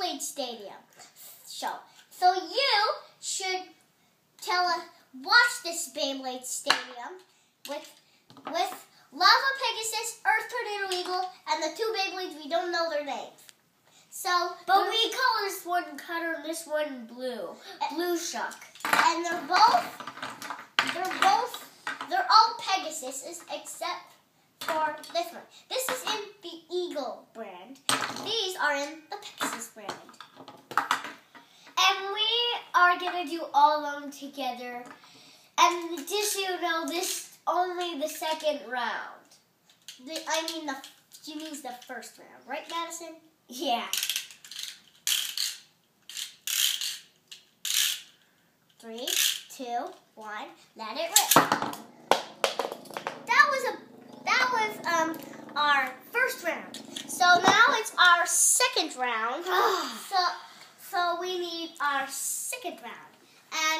Beyblade Stadium show. So you should watch this Beyblade Stadium with Lava Pegasus, Earth Tornado Eagle, and the two Beyblades we don't know their names. So, but we call this one Cutter and this one Blue. Blue Shuck. And they're all Pegasuses except for this one. This is in the Eagle brand. These are in the Pegasus brand. And we are going to do all of them together. And just so you know, this is only the second round. She means the first round. Right, Madison? Yeah. 3, 2, 1, let it rip. That was our first round. So now it's our second round. So we need our second round. And